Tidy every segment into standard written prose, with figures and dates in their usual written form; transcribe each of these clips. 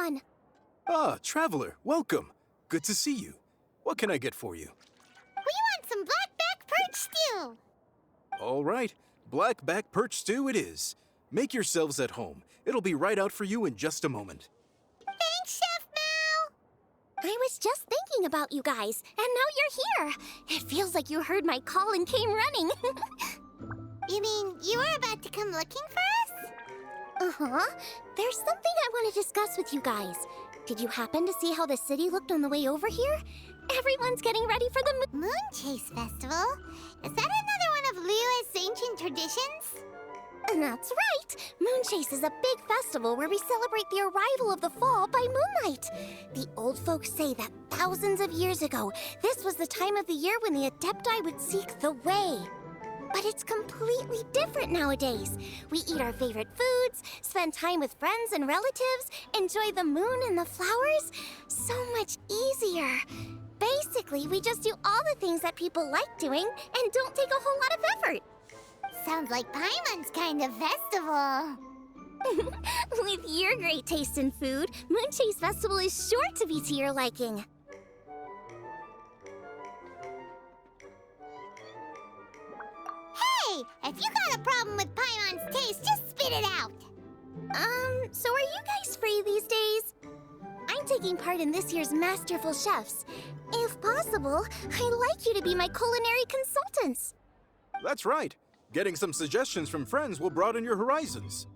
Paimon. Ah, Traveler, welcome. Good to see you. What can I get for you? We want some blackback perch stew. All right, blackback perch stew it is. Make yourselves at home. It'll be right out for you in just a moment. Thanks, Chef Mao. I was just thinking about you guys, and now you're here. It feels like you heard my call and came running. You mean you were about to come looking for us? Uh-huh. There's something I want to discuss with you guys. Did you happen to see how the city looked on the way over here? Everyone's getting ready for the Moon Chase Festival. Is that another one of Liyue's ancient traditions? That's right! Moon Chase is a big festival where we celebrate the arrival of the fall by moonlight. The old folks say that thousands of years ago, this was the time of the year when the Adepti would seek the way. But it's completely different nowadays. We eat our favorite foods, spend time with friends and relatives, enjoy the moon and the flowers. So much easier. Basically, we just do all the things that people like doing and don't take a whole lot of effort. Sounds like Paimon's kind of festival. With your great taste in food, Moon Chase Festival is sure to be to your liking. Hey, if you got a problem with Paimon's taste, just spit it out. So are you guys free these days? I'm taking part in this year's Masterful Chefs. If possible, I'd like you to be my culinary consultants. That's right. Getting some suggestions from friends will broaden your horizons.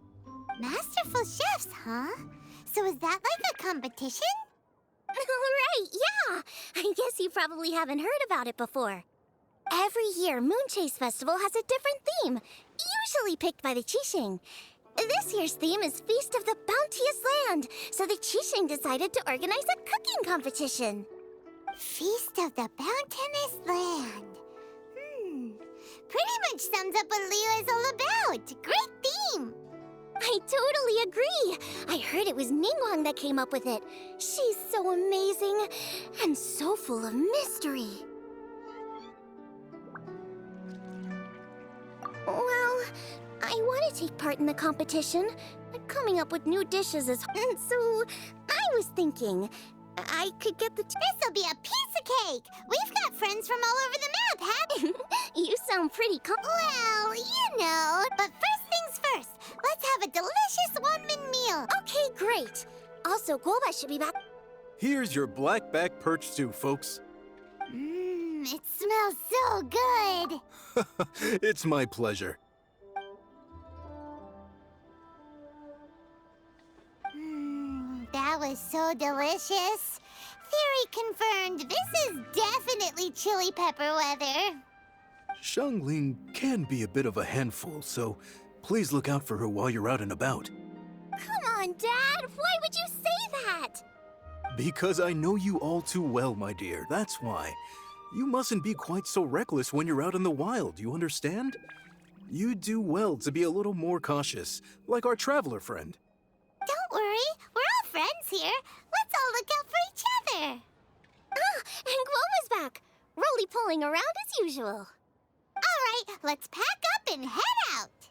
Masterful Chefs, huh? So is that like a competition? Right, yeah. I guess you probably haven't heard about it before. Every year, Moon Chase Festival has a different theme, usually picked by the Qixing. This year's theme is Feast of the Bounteous Land, so the Qixing decided to organize a cooking competition. Feast of the Bounteous Land. Pretty much sums up what Liyue is all about. Great theme. I totally agree. I heard it was Ningguang that came up with it. She's so amazing and so full of mystery. Well, I want to take part in the competition, but coming up with new dishes is hard. So I was thinking I could get the... This'll be a piece of cake! We've got friends from all over the map, huh? You sound pretty Well, you know. But first things first, let's have a delicious one-min meal. Okay, great. Also, Guoba should be back. Here's your blackback perch stew, folks. It smells so good. It's my pleasure. That was so delicious. Theory confirmed. This is definitely chili pepper weather. Xiangling can be a bit of a handful, so please look out for her while you're out and about. Come on, Dad. Why would you say that? Because I know you all too well, my dear. That's why. You mustn't be quite so reckless when you're out in the wild, you understand? You do well to be a little more cautious, like our traveler friend. Don't worry. We're all friends here. Let's all look out for each other. Ah, and Guoma's back. Roly-poling around as usual. All right, let's pack up and head out.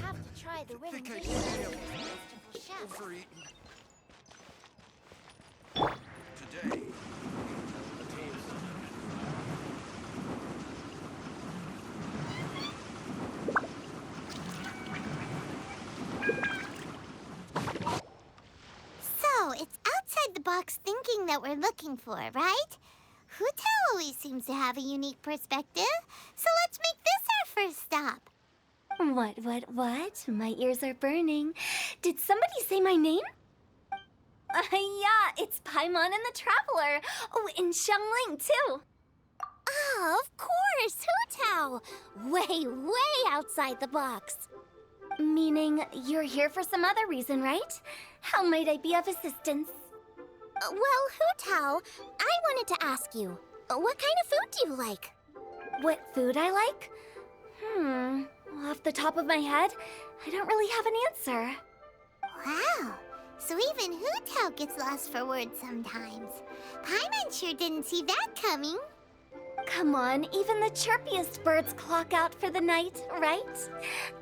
Have to try the winning think I dish. may have Masterful Chef. overeaten. Today, So, it's outside the box thinking that we're looking for, right? Hu Tao always seems to have a unique perspective, so let's make this our first stop. What? My ears are burning. Did somebody say my name? Yeah, it's Paimon and the Traveler. Oh, and Xiangling, too. Ah, of course, Hu Tao. Way outside the box. Meaning you're here for some other reason, right? How might I be of assistance? Well, Hu Tao, I wanted to ask you, what kind of food do you like? What food I like? Off the top of my head, I don't really have an answer. Wow, so even Hu Tao gets lost for words sometimes. Paimon sure didn't see that coming. Come on, even the chirpiest birds clock out for the night, right?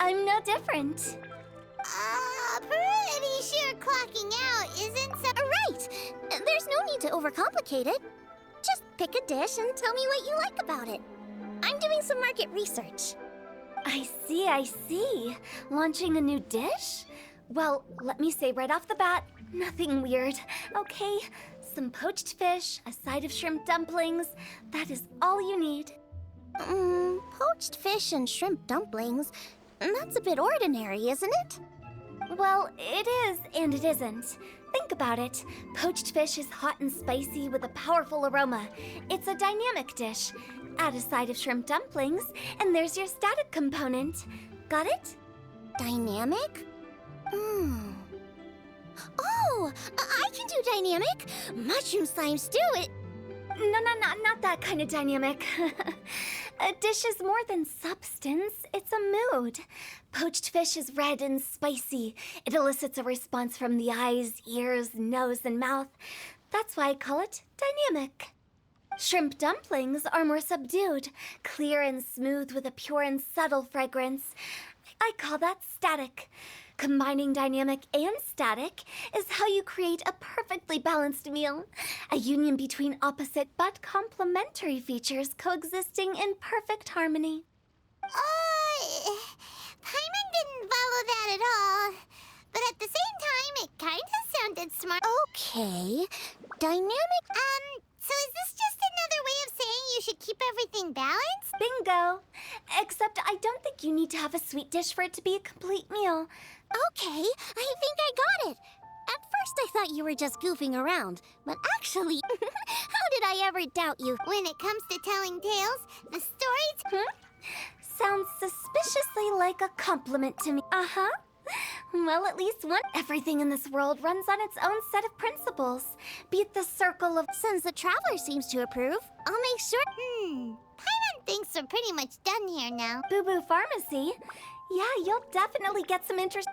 I'm no different. Pretty sure clocking out isn't so... Right! There's no need to overcomplicate it. Just pick a dish and tell me what you like about it. I'm doing some market research. I see. Launching a new dish? Well, let me say right off the bat, nothing weird, okay? Some poached fish, a side of shrimp dumplings. That is all you need. Poached fish and shrimp dumplings. That's a bit ordinary, isn't it? Well, it is and it isn't. Think about it. Poached fish is hot and spicy with a powerful aroma. It's a dynamic dish. Add a side of shrimp dumplings, and there's your static component. Got it? Dynamic? Oh, I can do dynamic. Mushroom slime stew it. No, not that kind of dynamic. A dish is more than substance, it's a mood. Poached fish is red and spicy. It elicits a response from the eyes, ears, nose, and mouth. That's why I call it dynamic. Shrimp dumplings are more subdued, clear and smooth with a pure and subtle fragrance. I call that static. Combining dynamic and static is how you create a perfectly balanced meal. A union between opposite but complementary features coexisting in perfect harmony. Paimon didn't follow that at all. But at the same time, it kind of sounded smart. Okay. Dynamic, so is this just another way of saying you should keep everything balanced? Bingo! Except I don't think you need to have a sweet dish for it to be a complete meal. Okay, I think I got it. At first I thought you were just goofing around, but actually, how did I ever doubt you? When it comes to telling tales, the stories... Sounds suspiciously like a compliment to me. Uh-huh. Well, at least one. Everything in this world runs on its own set of principles. Be it the circle of... Since the Traveler seems to approve, I'll make sure... Paimon thinks we're pretty much done here now. Boo Boo Pharmacy? Yeah, you'll definitely get some interest...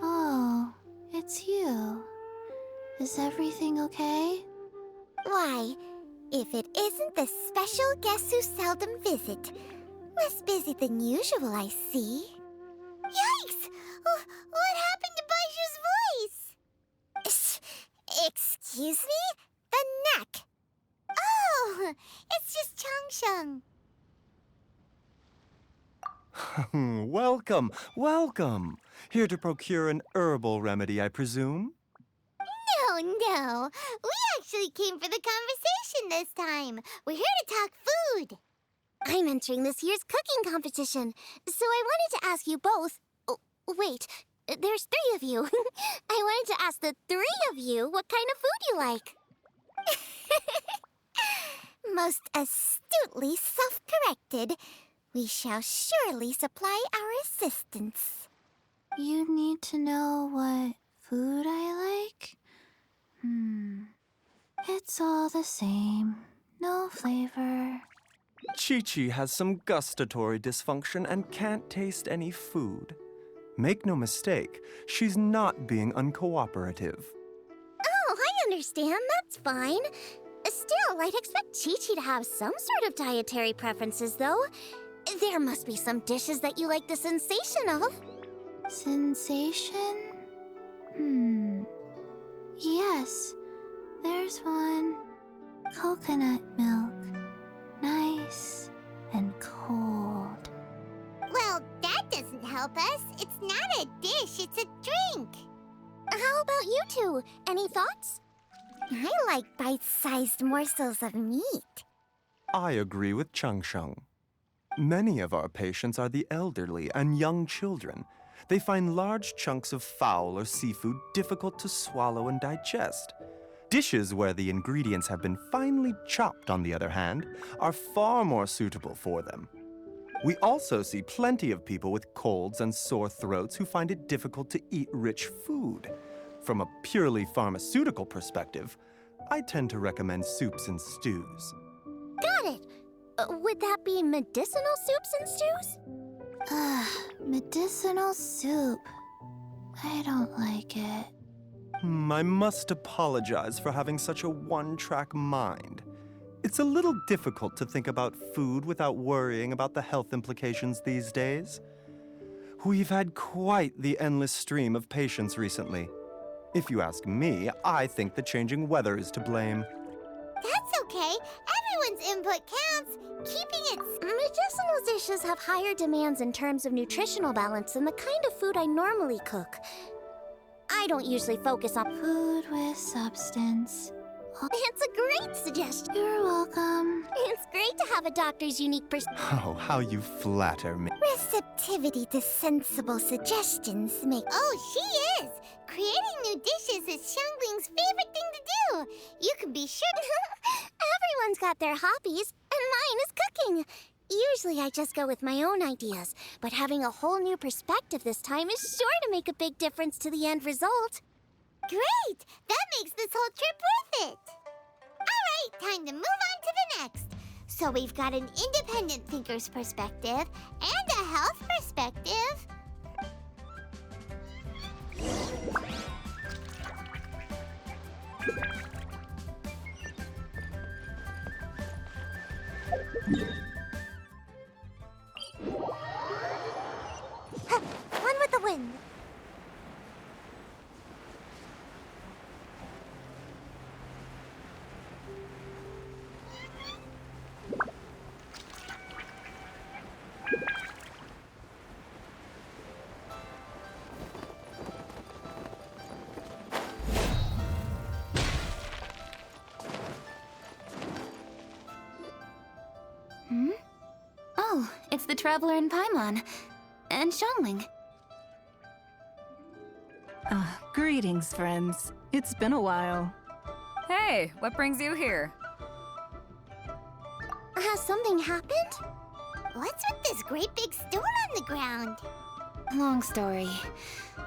Oh, it's you. Is everything okay? Why, if it isn't the special guests who seldom visit. Less busy than usual, I see. Yikes! What happened to Baishu's voice? Excuse me? The neck. Oh, it's just Changsheng. Welcome. Here to procure an herbal remedy, I presume? No. We actually came for the conversation this time. We're here to talk food. I'm entering this year's cooking competition, so I wanted to ask you both... Oh, wait, there's 3 of you. I wanted to ask the 3 of you what kind of food you like. Most astutely self-corrected. We shall surely supply our assistance. You need to know what food I like? It's all the same. No flavor. Chi-Chi has some gustatory dysfunction and can't taste any food. Make no mistake, she's not being uncooperative. Oh, I understand. That's fine. Still, I'd expect Chi-Chi to have some sort of dietary preferences, though. There must be some dishes that you like the sensation of. Sensation? Yes, there's one. Coconut milk. Nice and cold. Well, that doesn't help us. It's not a dish, it's a drink. How about you two? Any thoughts? I like bite-sized morsels of meat. I agree with Changsheng. Many of our patients are the elderly and young children. They find large chunks of fowl or seafood difficult to swallow and digest. Dishes where the ingredients have been finely chopped, on the other hand, are far more suitable for them. We also see plenty of people with colds and sore throats who find it difficult to eat rich food. From a purely pharmaceutical perspective, I tend to recommend soups and stews. Got it. Would that be medicinal soups and stews? Medicinal soup. I don't like it. I must apologize for having such a one-track mind. It's a little difficult to think about food without worrying about the health implications these days. We've had quite the endless stream of patients recently. If you ask me, I think the changing weather is to blame. That's okay. Everyone's input counts. Keeping it... Medicinal dishes have higher demands in terms of nutritional balance than the kind of food I normally cook. I don't usually focus on... Food with substance. It's a great suggestion. You're welcome. It's great to have a doctor's unique perspective. Oh, how you flatter me. Receptivity to sensible suggestions make... Oh, she is! Creating new dishes is Xiangling's favorite thing to do. You can be sure... Everyone's got their hobbies, and mine is cooking. Usually I just go with my own ideas, but having a whole new perspective this time is sure to make a big difference to the end result. Great! That makes this whole trip worth it! Alright, time to move on to the next. So we've got an independent thinker's perspective and a health perspective. One with the wind. Oh, it's the Traveler in Paimon. And Xiangling. Greetings, friends. It's been a while. Hey, what brings you here? Has something happened? What's with this great big stone on the ground? Long story.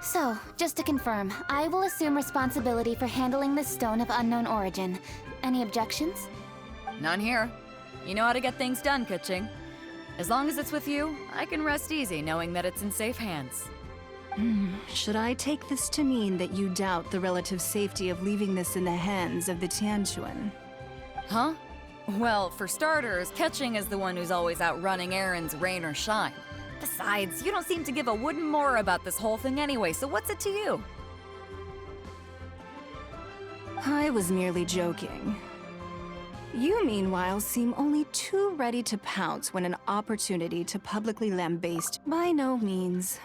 So, just to confirm, I will assume responsibility for handling this stone of unknown origin. Any objections? None here. You know how to get things done, Keqing. As long as it's with you, I can rest easy knowing that it's in safe hands. Should I take this to mean that you doubt the relative safety of leaving this in the hands of the Tianquan? Huh? Well, for starters, Keqing is the one who's always out running errands, rain or shine. Besides, you don't seem to give a wooden more about this whole thing anyway, so what's it to you? I was merely joking. You, meanwhile, seem only too ready to pounce when an opportunity to publicly lambaste. By no means.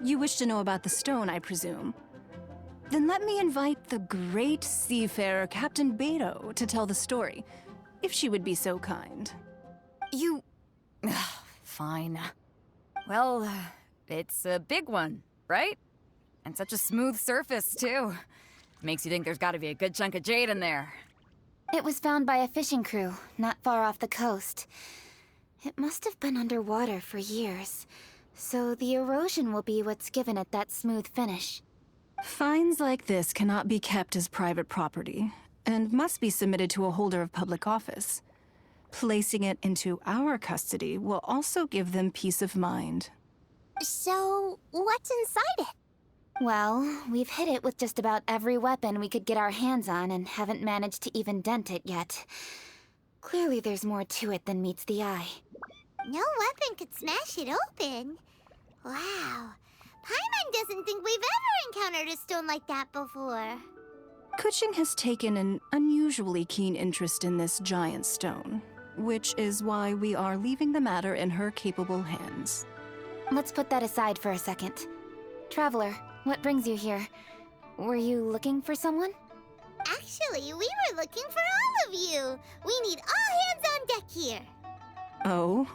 You wish to know about the stone, I presume. Then let me invite the great seafarer Captain Beto to tell the story, if she would be so kind. You... Fine. Well, it's a big one, right? And such a smooth surface, too. Makes you think there's gotta be a good chunk of jade in there. It was found by a fishing crew, not far off the coast. It must have been underwater for years, so the erosion will be what's given it that smooth finish. Finds like this cannot be kept as private property, and must be submitted to a holder of public office. Placing it into our custody will also give them peace of mind. So, what's inside it? Well, we've hit it with just about every weapon we could get our hands on and haven't managed to even dent it yet. Clearly there's more to it than meets the eye. No weapon could smash it open. Wow. Paimon doesn't think we've ever encountered a stone like that before. Keqing has taken an unusually keen interest in this giant stone, which is why we are leaving the matter in her capable hands. Let's put that aside for a second. Traveler, what brings you here? Were you looking for someone? Actually, we were looking for all of you. We need all hands on deck here. Oh?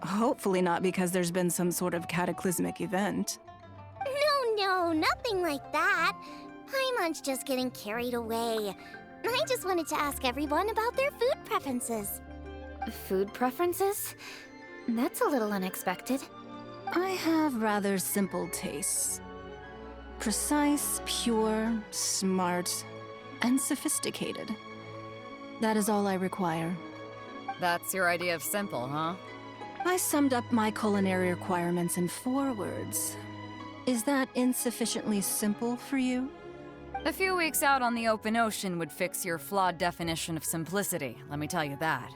Hopefully not because there's been some sort of cataclysmic event. No, nothing like that. Paimon's just getting carried away. I just wanted to ask everyone about their food preferences. Food preferences? That's a little unexpected. I have rather simple tastes. Precise, pure, smart, and sophisticated. That is all I require. That's your idea of simple, huh? I summed up my culinary requirements in 4 words. Is that insufficiently simple for you? A few weeks out on the open ocean would fix your flawed definition of simplicity, let me tell you that.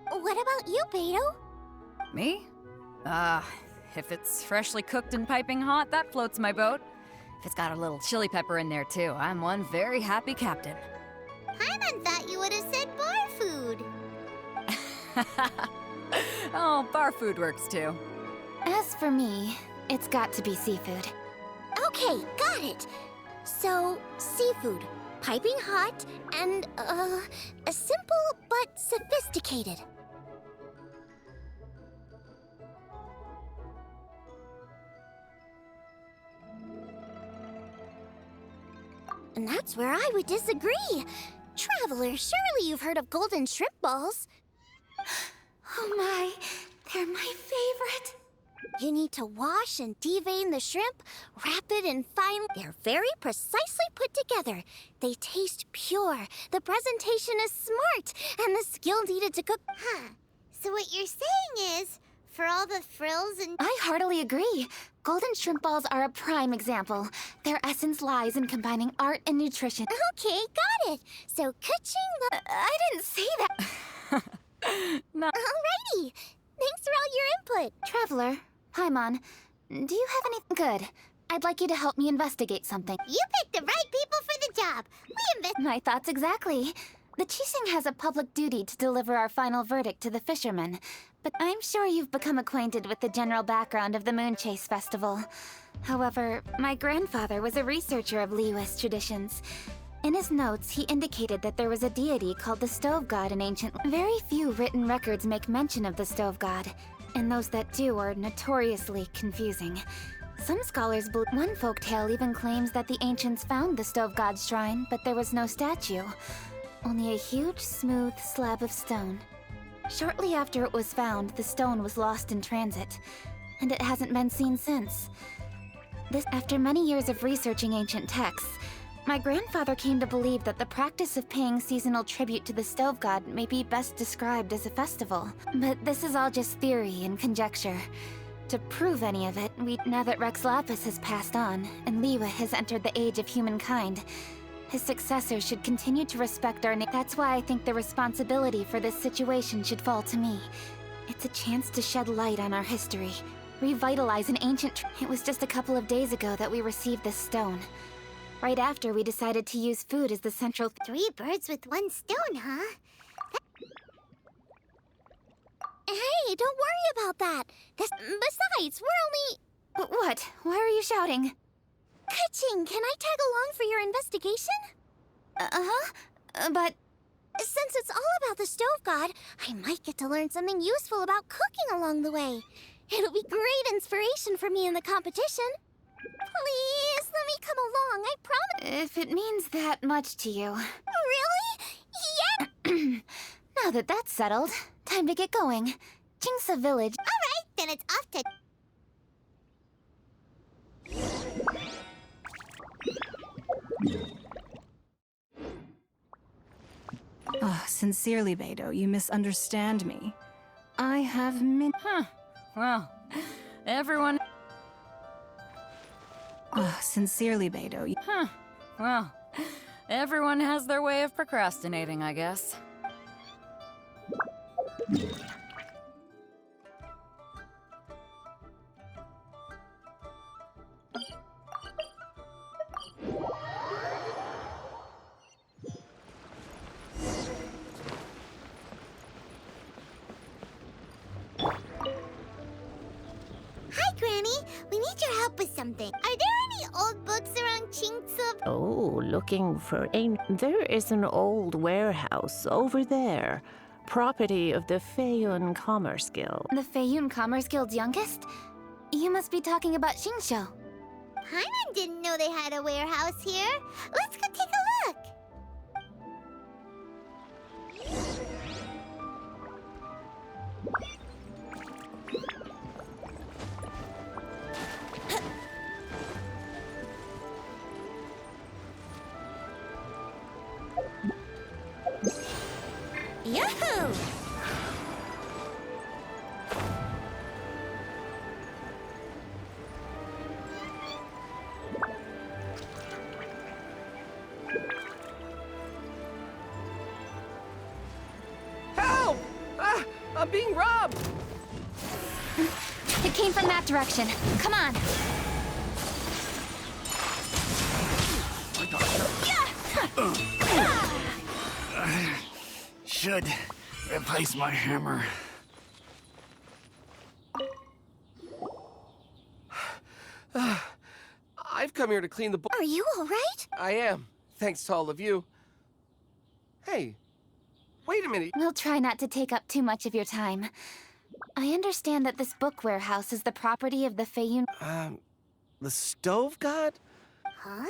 What about you, Beto? Me? If it's freshly cooked and piping hot, that floats my boat. If it's got a little chili pepper in there too, I'm one very happy captain. Paimon thought you would have said bar food. Oh, bar food works too. As for me, it's got to be seafood. Okay, got it. So, seafood, piping hot, and, simple but sophisticated. And that's where I would disagree. Traveler, surely you've heard of golden shrimp balls. Oh my, they're my favorite. You need to wash and devein the shrimp, wrap it in fine. They're very precisely put together. They taste pure. The presentation is smart, and the skill needed to cook. Huh. So what you're saying is, for all the frills and... I heartily agree. Golden shrimp balls are a prime example. Their essence lies in combining art and nutrition. Okay, got it. So ka-ching the... I didn't say that. No. Alrighty. Thanks for all your input. Traveler, Paimon, do you have anything good? I'd like you to help me investigate something. You picked the right people for the job. My thoughts exactly. The Qixing has a public duty to deliver our final verdict to the fishermen, but I'm sure you've become acquainted with the general background of the Moon Chase Festival. However, my grandfather was a researcher of Liyue's traditions. In his notes, he indicated that there was a deity called the Stove God in ancient... Very few written records make mention of the Stove God, and those that do are notoriously confusing. Some scholars believe... One folktale even claims that the ancients found the Stove God's shrine, but there was no statue. Only a huge, smooth slab of stone. Shortly after it was found, the stone was lost in transit, and it hasn't been seen since. After many years of researching ancient texts, my grandfather came to believe that the practice of paying seasonal tribute to the Stove God may be best described as a festival. But this is all just theory and conjecture. To prove any of it, now that Rex Lapis has passed on, and Liyue has entered the age of humankind, his successors should continue to respect our name. That's why I think the responsibility for this situation should fall to me. It's a chance to shed light on our history, revitalize an ancient... It was just a couple of days ago that we received this stone. Right after we decided to use food as the central... 3 birds with 1 stone, huh? Hey, don't worry about that. Besides, we're only... What? Why are you shouting? Ka-ching, can I tag along for your investigation? But... Since it's all about the Stove God, I might get to learn something useful about cooking along the way. It'll be great inspiration for me in the competition. Please, let me come along, I promise. If it means that much to you... Really? Yeah! Now that that's settled, time to get going. Jingsa Village... Alright, then it's off to... Oh, sincerely, Beto, you misunderstand me. I have Huh. Well, everyone... Oh, sincerely, Beto, you... Huh. Well, everyone has their way of procrastinating, I guess. Hi, Granny. We need your help with something. Are there any old books around Qingce? Oh, looking for There is an old warehouse over there. Property of the Feiyun Commerce Guild. The Feiyun Commerce Guild's youngest? You must be talking about Xingqiu. Paimon didn't know they had a warehouse here. Let's go take a look. I'm being robbed! It came from that direction. Come on. Should replace my hammer. I've come here to clean the book. Are you all right? I am, thanks to all of you. Hey, wait a minute. We'll try not to take up too much of your time. I understand that this book warehouse is the property of the Feiyun. The stove god? Huh?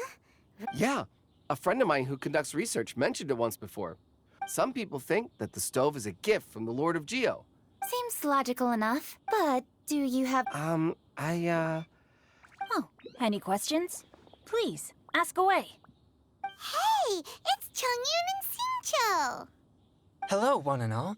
Yeah, a friend of mine who conducts research mentioned it once before. Some people think that the stove is a gift from the Lord of Geo. Seems logical enough, but do you have... Oh, any questions? Please, ask away. Hey, it's Chongyun and Xingqiu. Hello, one and all.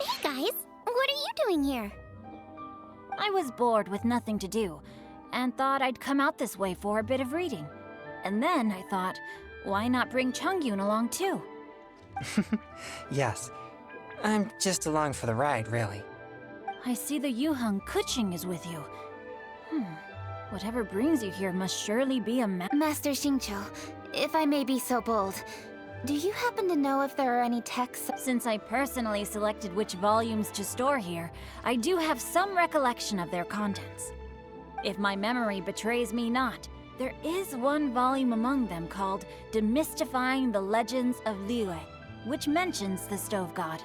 Hey guys, what are you doing here? I was bored with nothing to do, and thought I'd come out this way for a bit of reading. And then I thought, why not bring Chongyun along too? Yes. I'm just along for the ride, really. I see the Yuheng Kuching is with you. Whatever brings you here must surely be a Master Xingqiu, if I may be so bold, do you happen to know if there are any texts? Since I personally selected which volumes to store here, I do have some recollection of their contents. If my memory betrays me not, there is one volume among them called Demystifying the Legends of Liyue, which mentions the Stove God.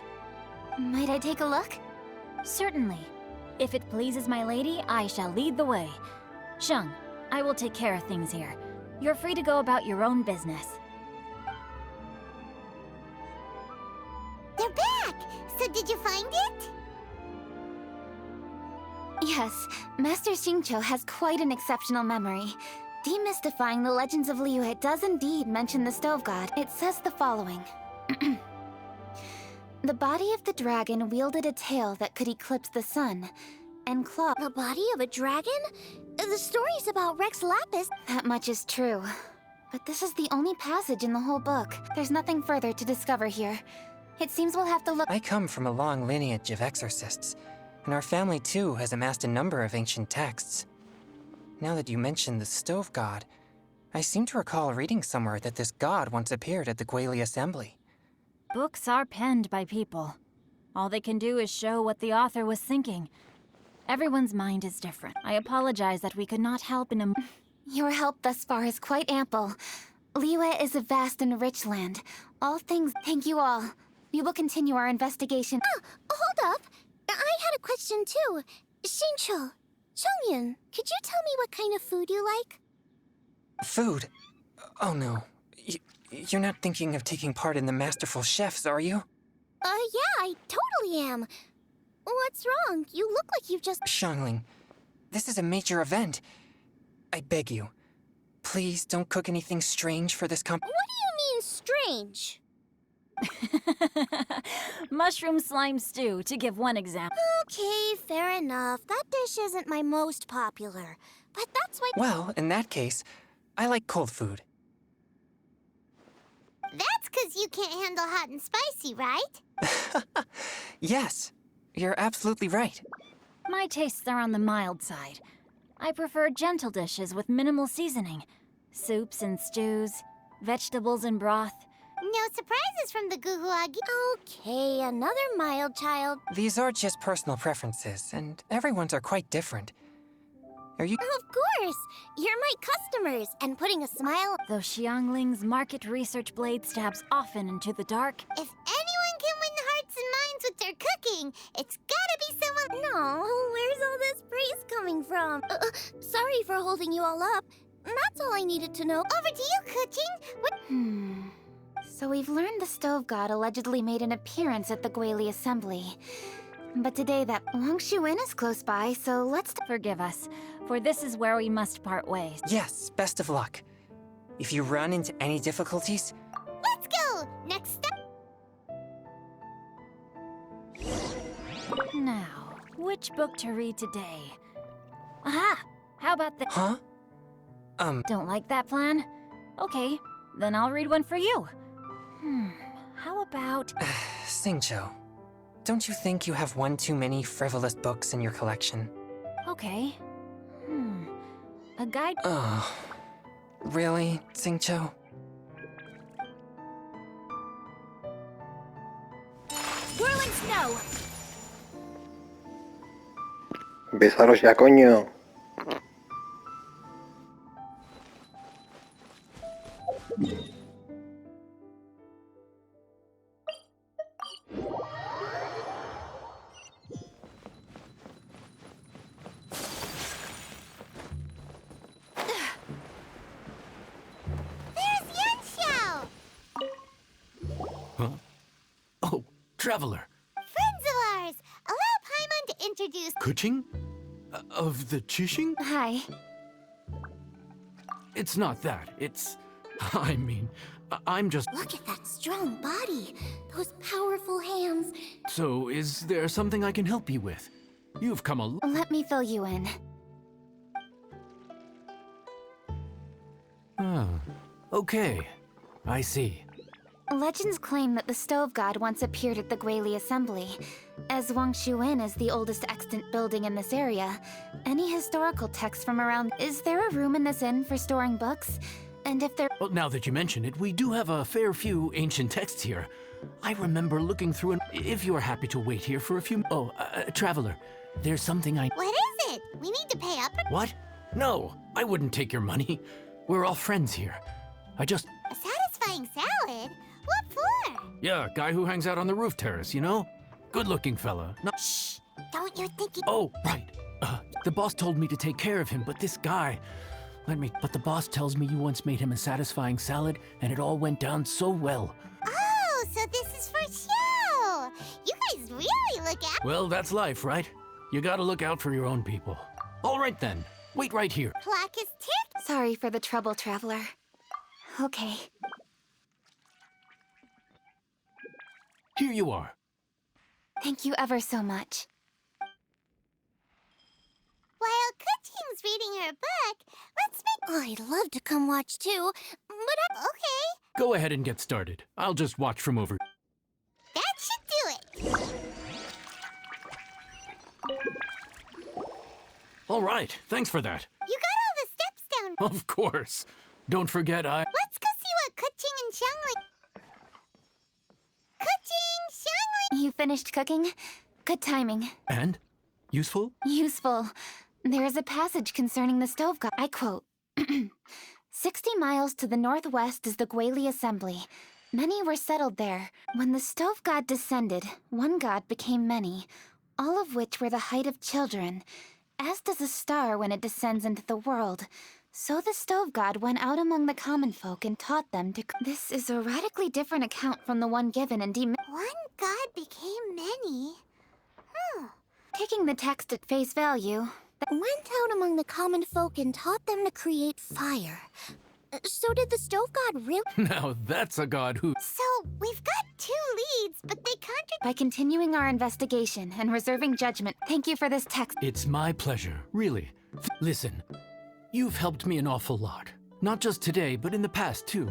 Might I take a look? Certainly. If it pleases my lady, I shall lead the way. Sheng, I will take care of things here. You're free to go about your own business. They're back! So did you find it? Yes, Master Xingqiu has quite an exceptional memory. Demystifying the Legends of Liyue does indeed mention the Stove God. It says the following. The body of the dragon wielded a tail that could eclipse the sun, and claw... The body of a dragon? The story's about Rex Lapis. That much is true. But this is the only passage in the whole book. There's nothing further to discover here. It seems we'll have to look... I come from a long lineage of exorcists, and our family too has amassed a number of ancient texts. Now that you mention the Stove God, I seem to recall reading somewhere that this god once appeared at the Guili Assembly. Books are penned by people. All they can do is show what the author was thinking. Everyone's mind is different. I apologize that we could not help in a... Your help thus far is quite ample. Liyue is a vast and rich land. All things... Thank you all. We will continue our investigation. Oh, hold up. I had a question too. Xingqiu, Chongyun, could you tell me what kind of food you like? Food? Oh no. You're not thinking of taking part in the Masterful Chefs, are you? Yeah, I totally am. What's wrong? You look like you've just... Xiangling, this is a major event. I beg you, please don't cook anything strange for this What do you mean, strange? Mushroom slime stew, to give one example. Okay, fair enough. That dish isn't my most popular. But that's why... Well, in that case, I like cold food. That's 'cause you can't handle hot and spicy, right? Yes, you're absolutely right. My tastes are on the mild side. I prefer gentle dishes with minimal seasoning. Soups and stews, vegetables and broth. No surprises from the Guhuagi. Okay, another mild child. These are just personal preferences, and everyone's are quite different. Are you... Of course! You're my customers, and putting a smile... Though Xiangling's market research blade stabs often into the dark... If anyone can win hearts and minds with their cooking, it's gotta be someone... No, where's all this praise coming from? Sorry for holding you all up. That's all I needed to know. Over to you, Kuching! What... So we've learned the Stove God allegedly made an appearance at the Guili Assembly. But today that Longshu Inn is close by, so let's Forgive us, for this is where we must part ways. Yes, best of luck. If you run into any difficulties, Let's go! Next step. Now, which book to read today? Aha! How about the... huh? Don't like that plan? Okay, then I'll read one for you. How about... Xingqiu, don't you think you have one too many frivolous books in your collection? Okay. A guide... Oh, really, Xingqiu? Whirling Snow! Empezaros ya, coño. There's Yanxiao! Huh? Oh, Traveler. Friends of ours! Allow Paimon to introduce... Kuching? Of the Chishing? Hi. It's not that. It's... I mean, I'm just... Look at that strong body. Those powerful hands. So, is there something I can help you with? You've come a... Let me fill you in. Ah, okay. I see. Legends claim that the Stove God once appeared at the Guili Assembly. As Wangshu Inn is the oldest extant building in this area, any historical texts from around... Is there a room in this inn for storing books? And if there... Well, now that you mention it, we do have a fair few ancient texts here. I remember looking through and... If you are happy to wait here for a few... Oh, Traveler, there's something I... What is it? We need to pay up? What? No, I wouldn't take your money. We're all friends here. I just... A satisfying salad? What for? Yeah, guy who hangs out on the roof terrace, you know? Good-looking fella. Not... Shh! Don't you think he... Oh, right. The boss told me to take care of him, but this guy... But the boss tells me you once made him a satisfying salad, and it all went down so well. Oh, so this is for show! You guys really look out... Well, that's life, right? You gotta look out for your own people. All right then. Wait right here. Clock is tick. Sorry for the trouble, Traveler. Okay. Here you are. Thank you ever so much. While Kuching's reading her book, let's make... I'd love to come watch too, but okay. Go ahead and get started. I'll just watch from over. That should do it. All right. Thanks for that. You got all the steps down. Of course. Don't forget Let's go see what Kuching and Xiangling... Kuching, Xiangling... You finished cooking? Good timing. And? Useful? Useful. There is a passage concerning the Stove God. I quote, 60 miles to the northwest is the Guili Assembly. Many were settled there. When the Stove God descended, one god became many, all of which were the height of children. As does a star when it descends into the world, so the Stove God went out among the common folk and taught them to... This is a radically different account from the one given in One god became many? Taking the text at face value... Went out among the common folk and taught them to create fire. So did the Stove God really? Now that's a god who... So, we've got 2 leads, but they contradict... By continuing our investigation and reserving judgment, thank you for this text. It's my pleasure, really. Listen, you've helped me an awful lot. Not just today, but in the past, too.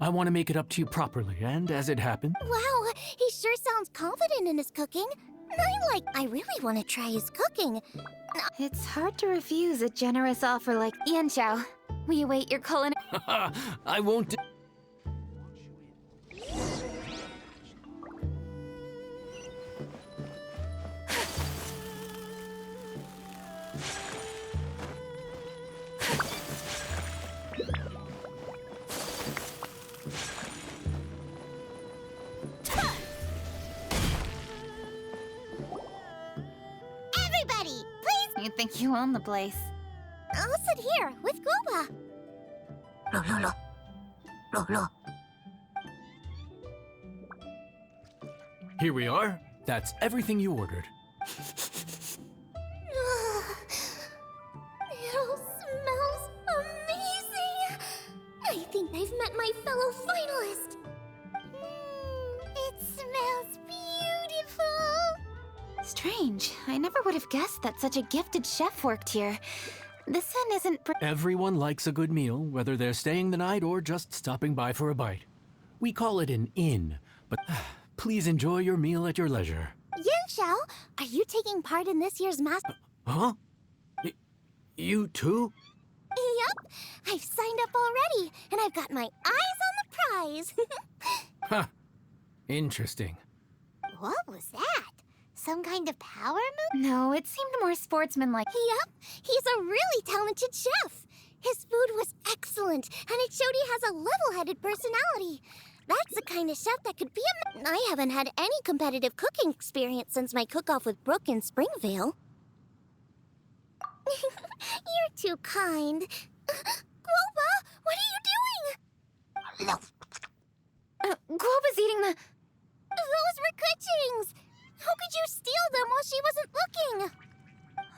I want to make it up to you properly, and as it happened... Wow, he sure sounds confident in his cooking. I really want to try his cooking. It's hard to refuse a generous offer like... Yanxiao, we await your culinary... I won't... Everybody, please... You think you own the place. I'll sit here with Guoba. Here we are. That's everything you ordered. It all smells amazing! I think I've met my fellow finalist! It smells beautiful! Strange. I never would have guessed that such a gifted chef worked here. This inn isn't. Everyone likes a good meal, whether they're staying the night or just stopping by for a bite. We call it an inn, but please enjoy your meal at your leisure. Yanxiao, are you taking part in this year's master? Huh? You too? Yup, I've signed up already, and I've got my eyes on the prize. Huh. Interesting. What was that? Some kind of power move? No, it seemed more sportsmanlike. Yup, he's a really talented chef. His food was excellent, and it showed he has a level-headed personality. That's the kind of chef that could be a... I haven't had any competitive cooking experience since my cook-off with Brooke in Springvale. You're too kind. Guoba, what are you doing? Guoba's eating the... Those were Kuching's! How could you steal them while she wasn't looking?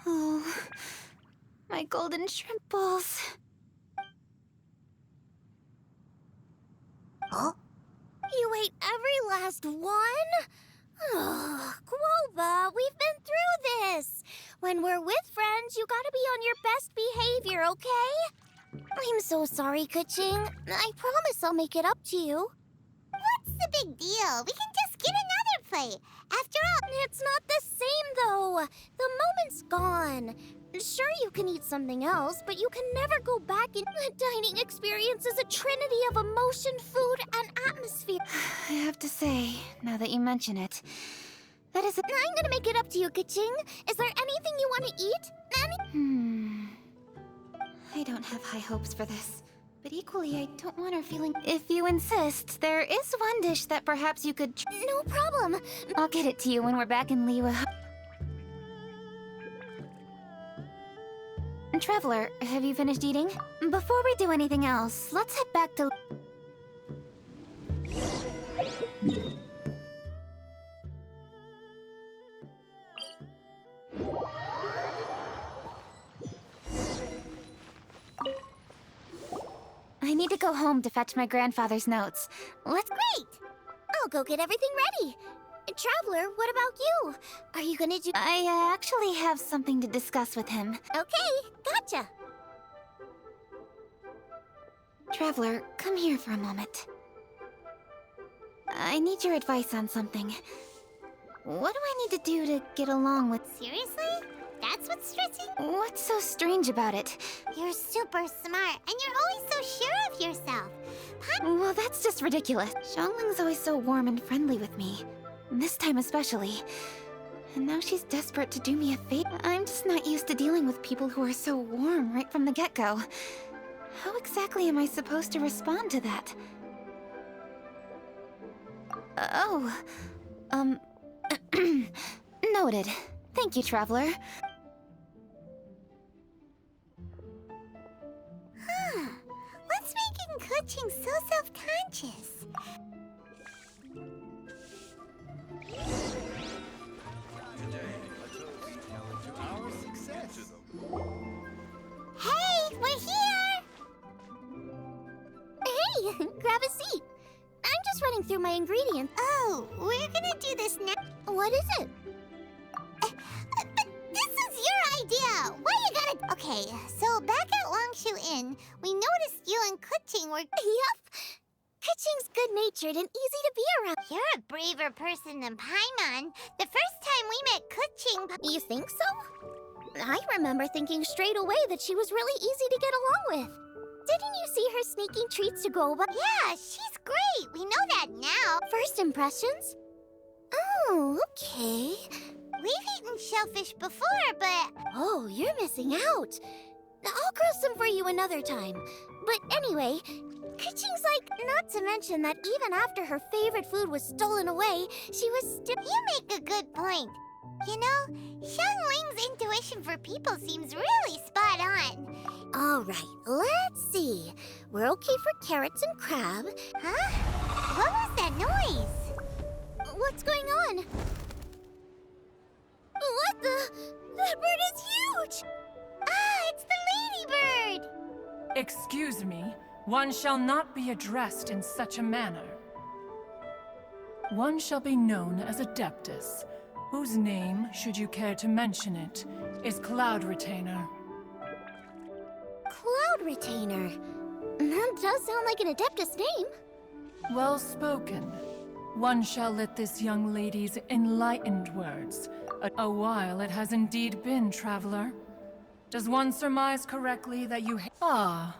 Oh, my golden shrimp balls. Huh? You ate every last one? Oh, Guoba, we've been through this. When we're with friends, you gotta be on your best behavior, okay? I'm so sorry, Kuching. I promise I'll make it up to you. What's the big deal? We can just get another plate. After all, it's not the same, though. The moment's gone. Sure, you can eat something else, but you can never go back in. The dining experience is a trinity of emotion, food, and atmosphere. I have to say, now that you mention it, that is a... I'm gonna make it up to you, Kuching. Is there anything you want to eat? I don't have high hopes for this. But equally, I don't want her feeling... If you insist, there is one dish that perhaps you could... No problem. I'll get it to you when we're back in Liyue. Traveler, have you finished eating? Before we do anything else, let's head back to... I need to go home to fetch my grandfather's notes. Let's... Great! I'll go get everything ready. Traveler, what about you? Are you gonna do... I actually have something to discuss with him. Okay, gotcha. Traveler, come here for a moment. I need your advice on something. What do I need to do to get along with... Seriously? That's what's stressing? What's so strange about it? You're super smart, and you're always so sure of yourself. Well, that's just ridiculous. Xiangling's always so warm and friendly with me. This time especially. And now she's desperate to do me a favor. I'm just not used to dealing with people who are so warm right from the get-go. How exactly am I supposed to respond to that? Noted. Thank you, Traveler. What's making Kuching so self-conscious? Hey, we're here! Hey, grab a seat. I'm just running through my ingredients. Oh, we're gonna do this now. What is it? But this is your idea. Why you gotta... Okay, so back at Longshu Inn, we noticed you and Kuching were... Yup. Kuching's good-natured and easy to be around. You're a braver person than Paimon. The first time we met Kuching... You think so? I remember thinking straight away that she was really easy to get along with. Didn't you see her sneaking treats to Guoba? Yeah, she's great. We know that now. First impressions? Oh, okay. We've eaten shellfish before, but... Oh, you're missing out. I'll grill some for you another time. But anyway, Kuching's like, not to mention that even after her favorite food was stolen away, she was still... You make a good point. You know, Xiangling's intuition for people seems really spot on. All right, let's see. We're okay for carrots and crab. Huh? What was that noise? What's going on? What the? That bird is huge! Ah, it's the ladybird! Excuse me, one shall not be addressed in such a manner. One shall be known as Adeptus, whose name, should you care to mention it, is Cloud Retainer. Cloud Retainer. That does sound like an Adeptus name. Well spoken. One shall let this young lady's enlightened words. A while it has indeed been, traveler. Does one surmise correctly that you Ah.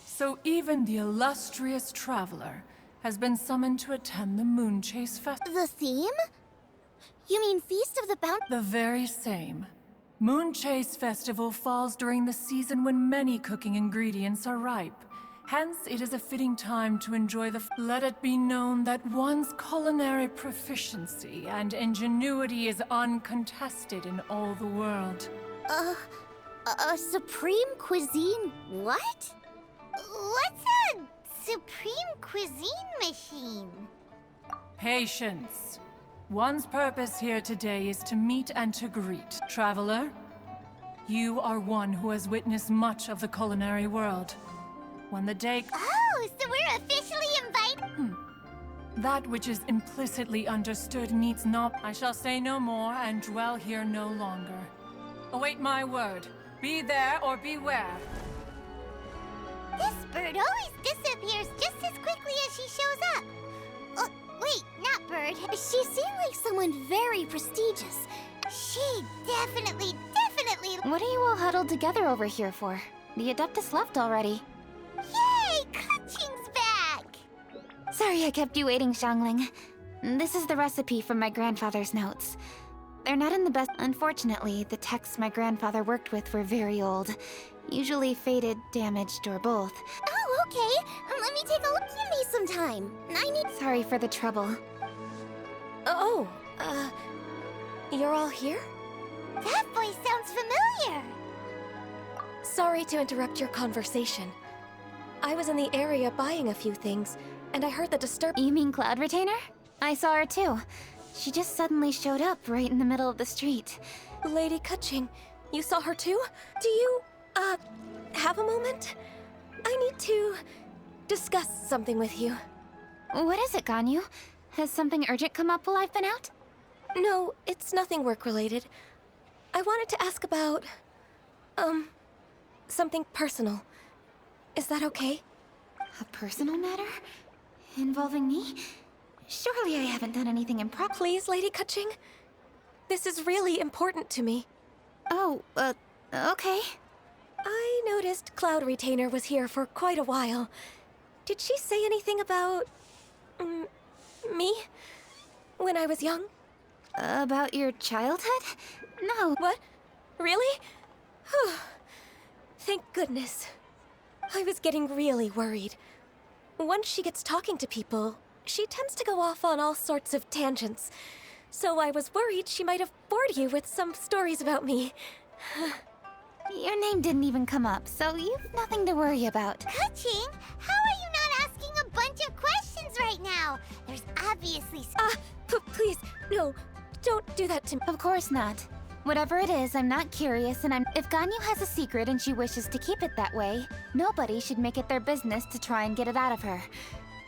So even the illustrious traveler has been summoned to attend the Moonchase Festival. The theme? You mean Feast of the Bounty? The very same. Moonchase Festival falls during the season when many cooking ingredients are ripe. Hence, it is a fitting time to enjoy the Let it be known that one's culinary proficiency and ingenuity is uncontested in all the world. A supreme cuisine what? What's a supreme cuisine machine? Patience. One's purpose here today is to meet and to greet. Traveler, you are one who has witnessed much of the culinary world. When the day... Oh, so we're officially invited? That which is implicitly understood needs not... I shall say no more and dwell here no longer. Await my word. Be there or beware. This bird always disappears just as quickly as she shows up. Wait, not bird. She seemed like someone very prestigious. She definitely... What are you all huddled together over here for? The Adeptus left already. Yay! Kaching's back! Sorry I kept you waiting, Xiangling. This is the recipe from my grandfather's notes. They're not in the best... Unfortunately, the texts my grandfather worked with were very old. Usually faded, damaged, or both. Oh, okay. Let me take a look. Give me some time. I need... Sorry for the trouble. You're all here? That voice sounds familiar. Sorry to interrupt your conversation. I was in the area buying a few things, and I heard the You mean Cloud Retainer? I saw her too. She just suddenly showed up right in the middle of the street. Lady Kaching, you saw her too? Do you, have a moment? I need to discuss something with you. What is it, Ganyu? Has something urgent come up while I've been out? No, it's nothing work-related. I wanted to ask about, something personal. Is that okay? A personal matter? Involving me? Surely I haven't done anything improper. Please, Lady Kaching. This is really important to me. Oh, okay. I noticed Cloud Retainer was here for quite a while. Did she say anything about... me? When I was young? About your childhood? No. What? Really? Whew. Thank goodness. I was getting really worried. Once she gets talking to people, she tends to go off on all sorts of tangents. So I was worried she might have bored you with some stories about me. Your name didn't even come up, so you've nothing to worry about. Kaching, how are you not asking a bunch of questions right now? There's obviously... Please, no, don't do that to me. Of course not. Whatever it is, I'm not curious, and If Ganyu has a secret and she wishes to keep it that way, nobody should make it their business to try and get it out of her.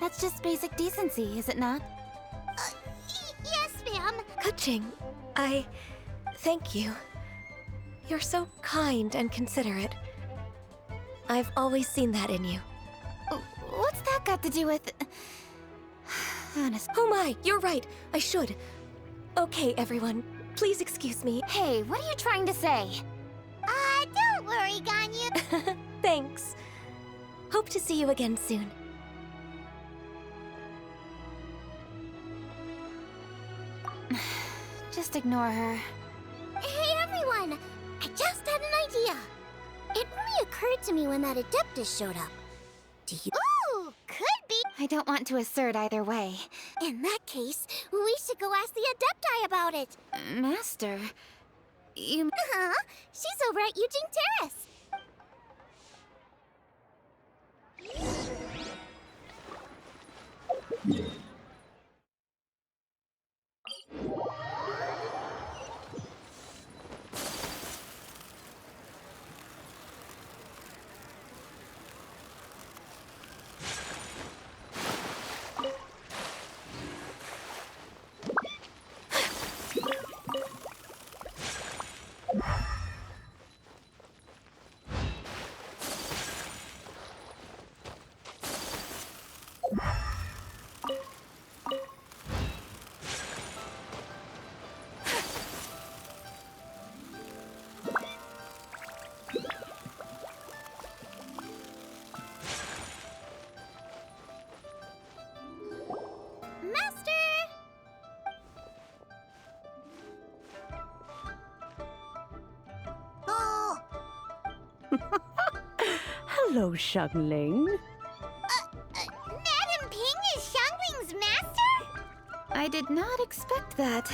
That's just basic decency, is it not? Yes, ma'am. Kaching, I thank you. You're so kind and considerate. I've always seen that in you. What's that got to do with... Honest. Oh my, you're right. I should. Okay, everyone. Please excuse me. Hey, what are you trying to say? Don't worry, Ganyu. Thanks. Hope to see you again soon. Just ignore her. Hey, everyone! I just had an idea. It only occurred to me when that Adeptus showed up. Do you... Ooh, could be. I don't want to assert either way. In that case, we should go ask the Adepti about it. Master, you... She's over at Yujing Terrace. Hello, Xiangling. Madam Ping is Xiangling's master? I did not expect that.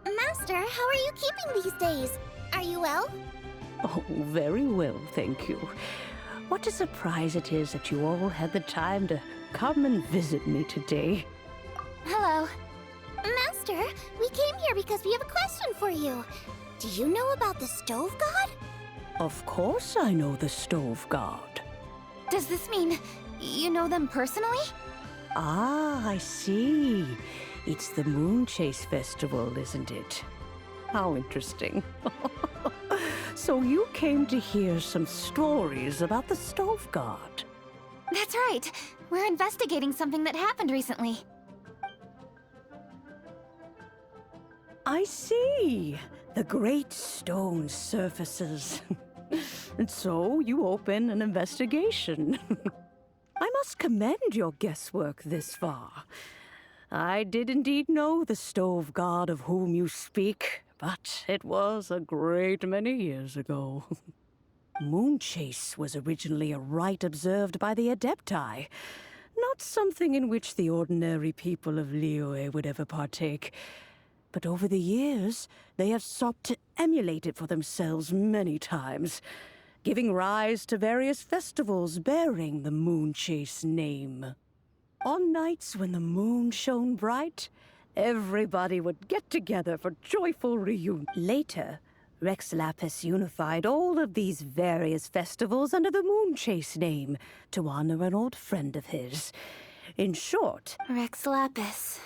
Master, how are you keeping these days? Are you well? Oh, very well, thank you. What a surprise it is that you all had the time to come and visit me today. Hello. Master, we came here because we have a question for you. Do you know about the Stove God? Of course I know the Stove God. Does this mean you know them personally? Ah, I see. It's the Moonchase Festival, isn't it? How interesting. So you came to hear some stories about the Stove God. That's right. We're investigating something that happened recently. I see. The great stone surfaces. And so you open an investigation. I must commend your guesswork this far. I did indeed know the Stove God of whom you speak, but it was a great many years ago. Moonchase was originally a rite observed by the Adepti, not something in which the ordinary people of Liyue would ever partake. But over the years, they have sought to emulate it for themselves many times, giving rise to various festivals bearing the Moonchase name. On nights when the moon shone bright, everybody would get together for joyful reunion. Later, Rex Lapis unified all of these various festivals under the Moonchase name to honor an old friend of his. In short, Rex Lapis.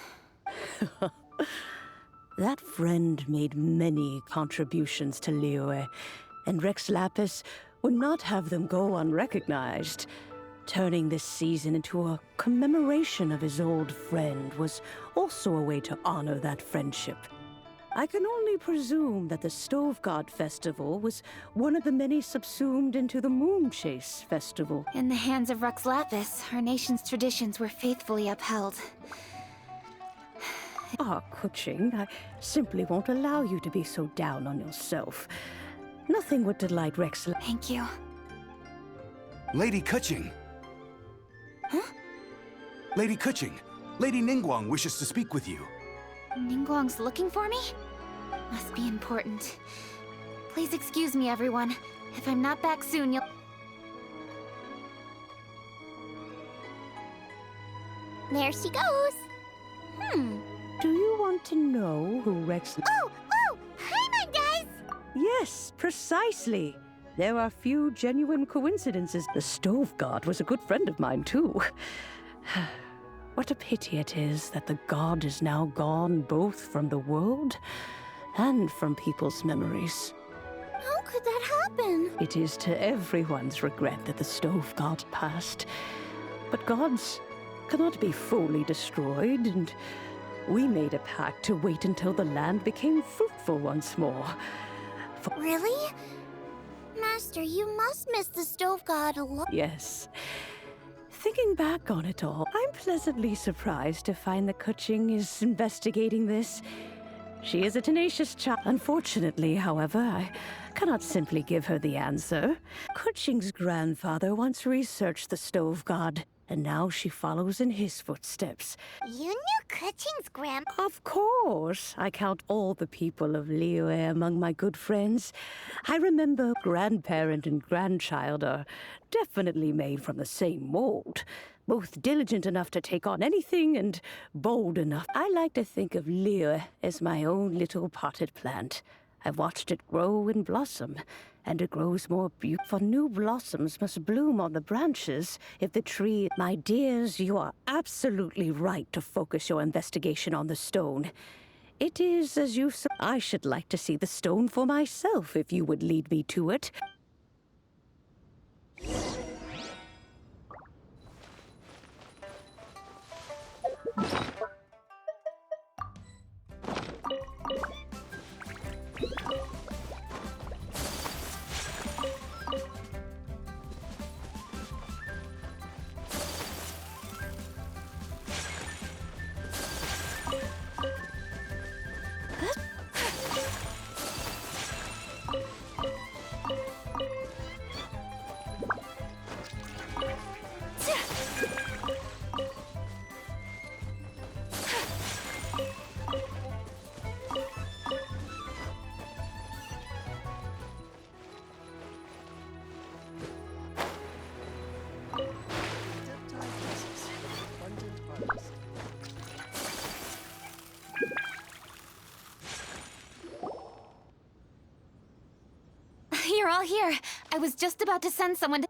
that friend made many contributions to Liyue, and Rex Lapis would not have them go unrecognized. Turning this season into a commemoration of his old friend was also a way to honor that friendship. I can only presume that the Stove God Festival was one of the many subsumed into the Moonchase Festival. In the hands of Rex Lapis, our nation's traditions were faithfully upheld. Ah, Kuching, I simply won't allow you to be so down on yourself. Nothing would delight Rex. Thank you. Lady Kuching! Huh? Lady Kuching, Lady Ningguang wishes to speak with you. Ningguang's looking for me? Must be important. Please excuse me, everyone. If I'm not back soon, you'll... There she goes. Do you want to know who Rex... Oh! Hi, my guys! Yes, precisely. There are few genuine coincidences. The Stove God was a good friend of mine, too. What a pity it is that the god is now gone both from the world and from people's memories. How could that happen? It is to everyone's regret that the Stove God passed. But gods cannot be fully destroyed, and we made a pact to wait until the land became fruitful once more. Really? Master, you must miss the Stove God a lot. Yes. Thinking back on it all, I'm pleasantly surprised to find that Kuching is investigating this. She is a tenacious child. Unfortunately, however, I cannot simply give her the answer. Kuching's grandfather once researched the Stove God, and now she follows in his footsteps. You knew Kuching's grand... Of course. I count all the people of Liyue among my good friends. I remember grandparent and grandchild are definitely made from the same mold. Both diligent enough to take on anything and bold enough. I like to think of Liyue as my own little potted plant. I've watched it grow and blossom, and it grows more beautiful. New blossoms must bloom on the branches if the tree... My dears, you are absolutely right to focus your investigation on the stone. It is, as you said, I should like to see the stone for myself if you would lead me to it. here. I was just about to send someone to...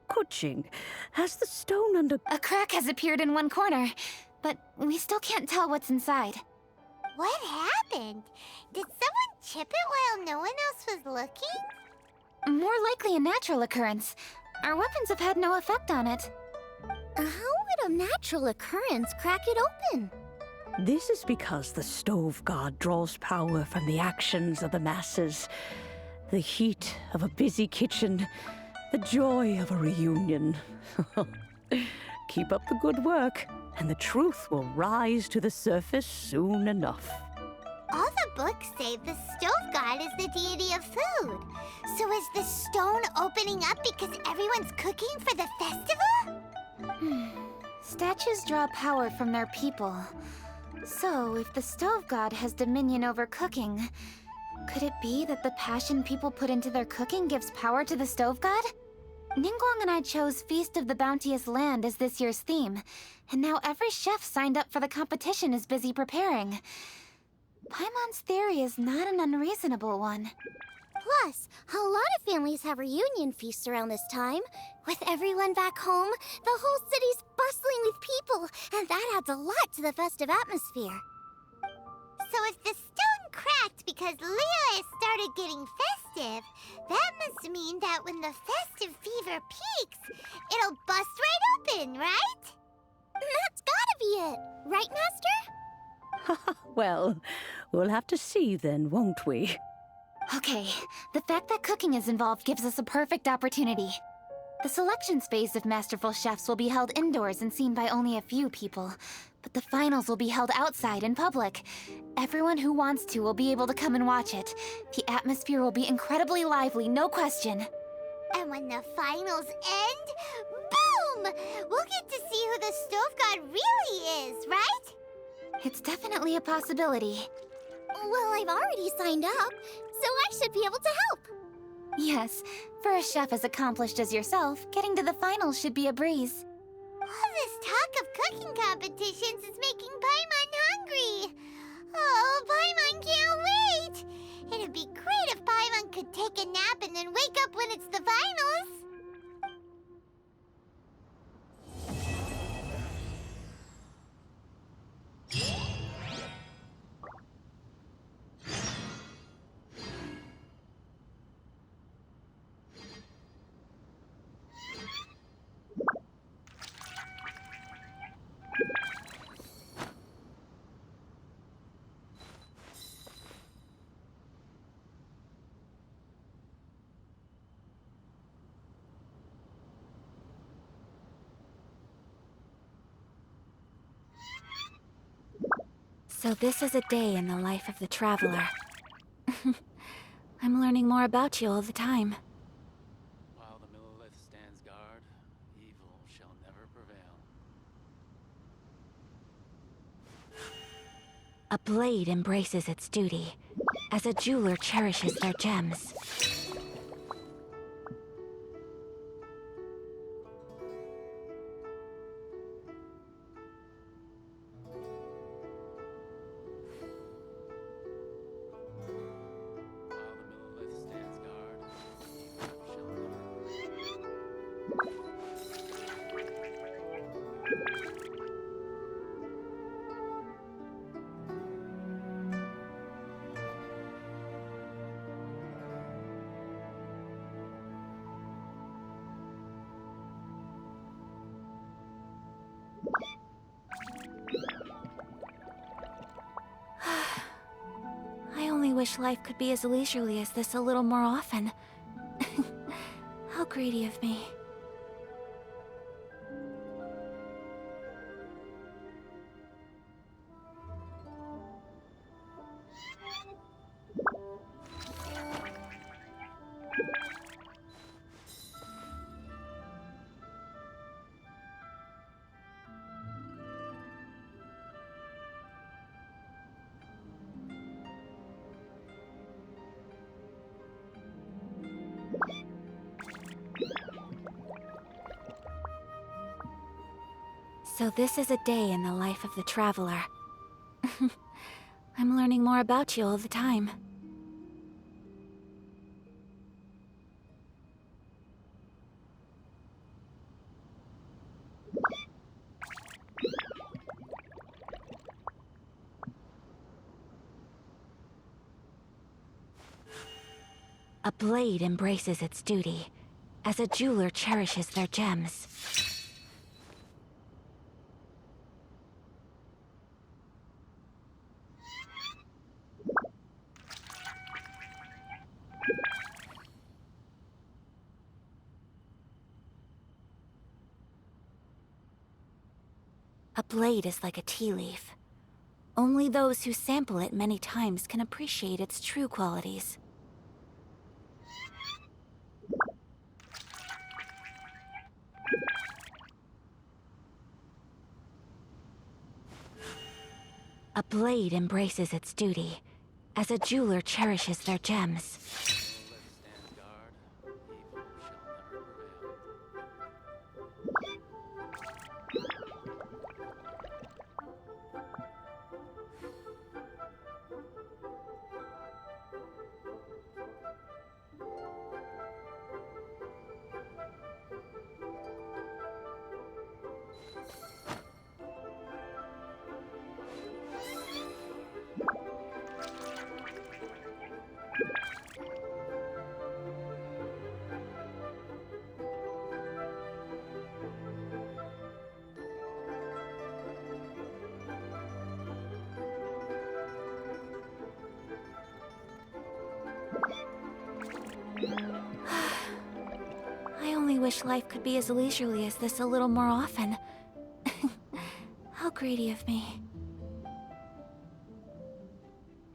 Kuching, has the stone under... A crack has appeared in one corner, but we still can't tell what's inside. What happened? Did someone chip it while no one else was looking? More likely a natural occurrence. Our weapons have had no effect on it. How would a natural occurrence crack it open? This is because the stove god draws power from the actions of the masses. The heat of a busy kitchen, the joy of a reunion. Keep up the good work, and the truth will rise to the surface soon enough. All the books say the stove god is the deity of food. So is the stone opening up because everyone's cooking for the festival? Statues draw power from their people. So, if the stove god has dominion over cooking, could it be that the passion people put into their cooking gives power to the stove god? Ningguang and I chose Feast of the Bounteous Land as this year's theme, and now every chef signed up for the competition is busy preparing. Paimon's theory is not an unreasonable one. Plus, a lot of families have reunion feasts around this time. With everyone back home, the whole city's bustling with people, and that adds a lot to the festive atmosphere. So if the stone cracked because Liyue started getting festive, that must mean that when the festive fever peaks, it'll bust right open, right? That's gotta be it, right, Master? Well, we'll have to see then, won't we? Okay, the fact that cooking is involved gives us a perfect opportunity. The selections phase of Masterful Chefs will be held indoors and seen by only a few people, but the finals will be held outside in public. Everyone who wants to will be able to come and watch it. The atmosphere will be incredibly lively, no question. And when the finals end, boom! We'll get to see who the stove god really is, right? It's definitely a possibility. Well, I've already signed up, so I should be able to help. Yes, for a chef as accomplished as yourself, getting to the finals should be a breeze. All this talk of cooking competitions is making Paimon hungry. Oh, Paimon can't wait! It'd be great if Paimon could take a nap and then wake up when it's the finals. So this is a day in the life of the traveler. I'm learning more about you all the time. While the Millelith stands guard, evil shall never prevail. A blade embraces its duty, as a jeweler cherishes their gems. I only wish life could be as leisurely as this a little more often. How greedy of me. So this is a day in the life of the traveler. I'm learning more about you all the time. A blade embraces its duty, as a jeweler cherishes their gems. A blade is like a tea leaf. Only those who sample it many times can appreciate its true qualities. A blade embraces its duty, as a jeweler cherishes their gems. I only wish life could be as leisurely as this a little more often. How greedy of me.